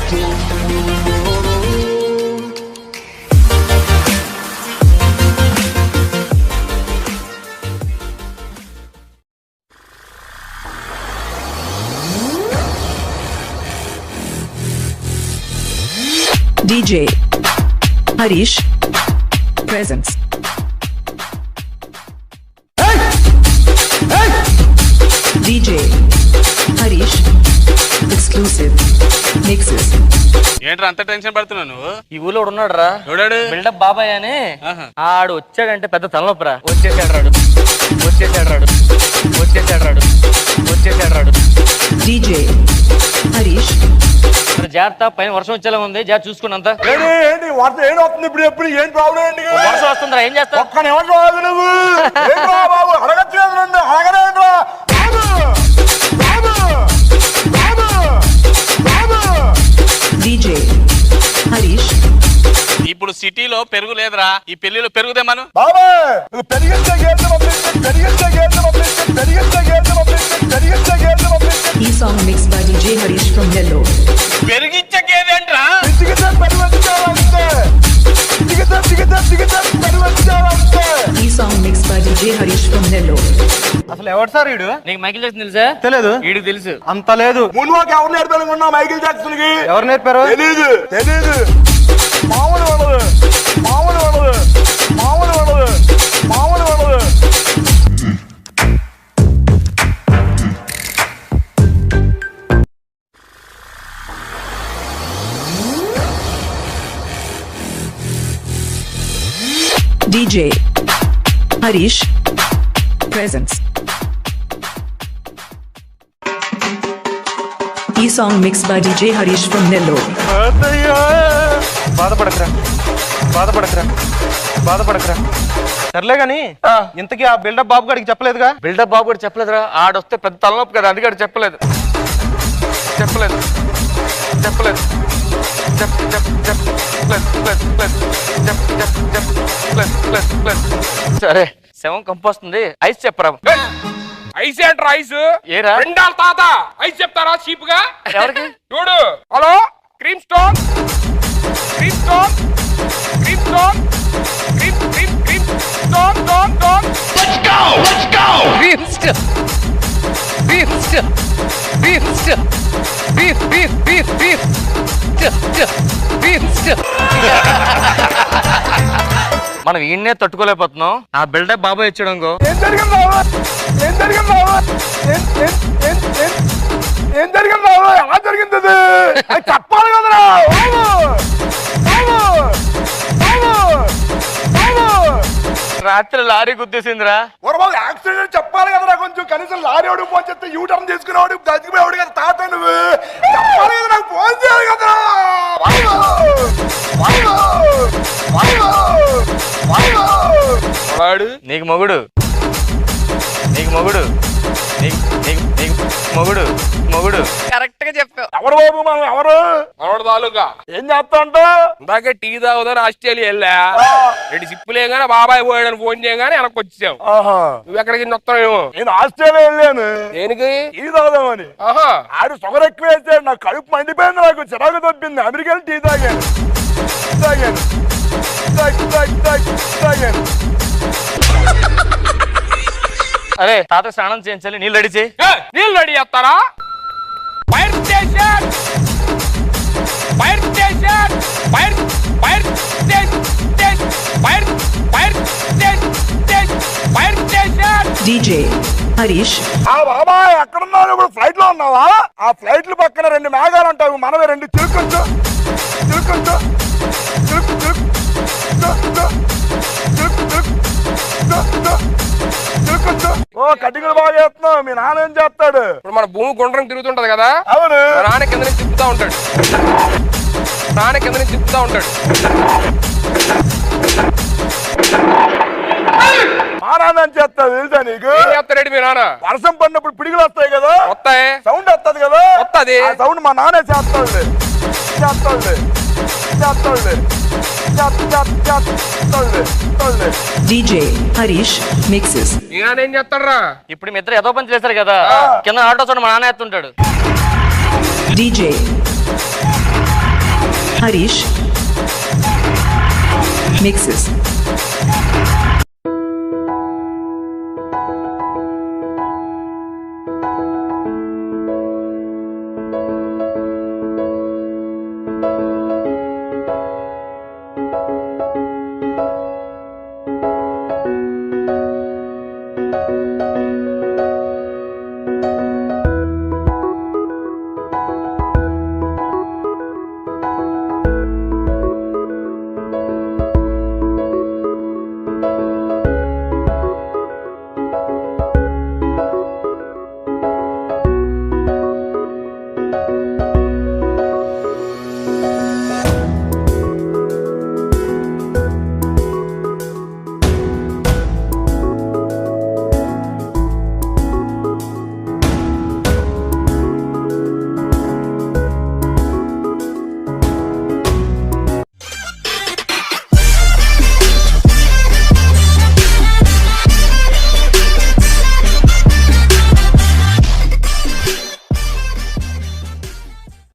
DJ Harish presents. DJ Harish exclusive mixes. ఏంట్రా అంత tension పడుతున్నావు నువ్వు? ఈ ఊళ్ళో ఉన్నాడు రా, ఎవడాడు? బిల్డప్ బాబాయ్ అని. ఆడు వచ్చాడంటే పెద్ద తలనొప్పరా. వచ్చేసాడు రాడు. DJ Harish జాగ్రత్త, పైన వర్షం వచ్చేలా ఉంది, జాగ్రత్త చూసుకున్నంత. ఇప్పుడు ఏం ప్రాబ్లం ఏంటి? వర్షం వస్తుందిరా, ఏం చేస్తావు? DJ Harish ఇప్పుడు సిటీలో పెరుగు లేదురా, ఈ పెళ్లిలో పెరుగుదేమను. E song mixed by DJ Harish from Nellore. పెరిగిచ్చకేదేంట్రా? E song mixed by DJ Harish from Nellore. అసలు ఎవరు సార్ వీడు? నీకు మైకిల్ జాక్సన్ తెలుసా? తెలియదు. వీడికి తెలుసు. అంత లేదు. మున్వాకి ఎవరు నేర్పాలనుకున్నా మైకిల్ జాక్సన్ కి? ఎవరు నేర్పారు? తెలీదు. మామూలు ఉండదు. DJ Harish presents. E song mixed by DJ Harish from Nellore. బాధపడకరా సర్లే గాని ఇంతకీ ఆ బిల్డప్ బాబు గారికి చెప్పలేదుగా? బిల్డప్ బాబు కూడా చెప్పలేదురా. ఆడొస్తే పెద్ద తలనొప్పి కదా, అందుకే చెప్పలేదు. సరే, శవం కంపోస్తుంది. ఐస్ చెప్పరా. ఐస్ ఏంట్రా? ఐస్ ఏరా రెండాల తాత ఐస్ చెప్తారా చీప్ గా? ఎవరికి? చూడు. హలో, క్రీమ్ స్టోన్ మనం ఈయన్నే తట్టుకోలేకపోతున్నాం. నా బిల్డప్ బాబాయ్ ఇచ్చాడు అనుకో. ఏం జరిగింది బాబు? ఎలా జరిగింది అది? చెప్పాలి కదరా. రాత్రి లారీ గుద్దేసిందిరా. యాక్సిడెంట్ చెప్పాలి కదరా. కొంచెం కనీసం లారీ వాడు ఫోన్ చేస్తే యూ టర్న్ తీసుకునేవాడు, గదిపోయాడు కదా తాత. నువ్వు చెప్పాలి కదా, నాకు ఫోన్ చేయాలి కదా. నీకు మొగుడు కరెక్ట్ గా చెప్పావు. ఎవరు బాబు? మనం ఎవరు? మనోడు తాలూకా. ఏం చేస్తా అంట? ఇందాకే టీ తాగుదాని ఆస్ట్రేలియా వెళ్ళా. 2 సిప్పులేగానే బాబాయ్ పోయాడని ఫోన్ చేయగానే వెనక్కి వచ్చావు. నువ్వు ఎక్కడికి వస్తావేమో? నేను ఆస్ట్రేలియా వెళ్ళాను. దేనికి? టీ తాగుదామని. ఆడు షుగర్ ఎక్కువ వేసాడు, నాకు కడుపు మండిపోయింది, నాకు చిరాకు తప్పింది. అమెరికా టీ తాగాను. అరే తాత స్నానం చేయించాలి, నీళ్ళు రెడీ చేయి. నీళ్ళు రెడీ చేస్తారా? ఫైర్ స్టేషన్ DJ Harish బాబా ఎక్కడున్నావు? ఇప్పుడు ఫ్లైట్ లో ఉన్నావా? ఆ ఫ్లైట్లు పక్కన 2 మేఘాలు ఉంటావు, మనమే 2 చిరుకొచ్చు. ఓ కటికలు బాగా చేస్తున్నావు. మీ నాన్న ఏం చేస్తాడు? ఇప్పుడు మన భూమి గుండ్రం తిరుగుతుంటది కదా. అవును. నాన్న కింద నుంచి తిప్పుతా ఉంటాడు. మా నాన్న ఏం చేస్తాడు తెలుసా నీకు? చెప్తాడు మీ నాన్న. వర్షం పడినప్పుడు పిడుగులు వస్తాయి కదా, వస్తాయి, సౌండ్ వస్తుంది కదా, వస్తుంది. ఆ సౌండ్ మా నాన్నే చేస్తాడు. DJ Harish mixes. ఏం చేస్తాడరా? ఇప్పుడు మీ ఇద్దరు ఏదో పని చేస్తారు కదా, కింద ఆటో చూడ మా నాన్న ఎత్తుంటాడు. DJ Harish mixes.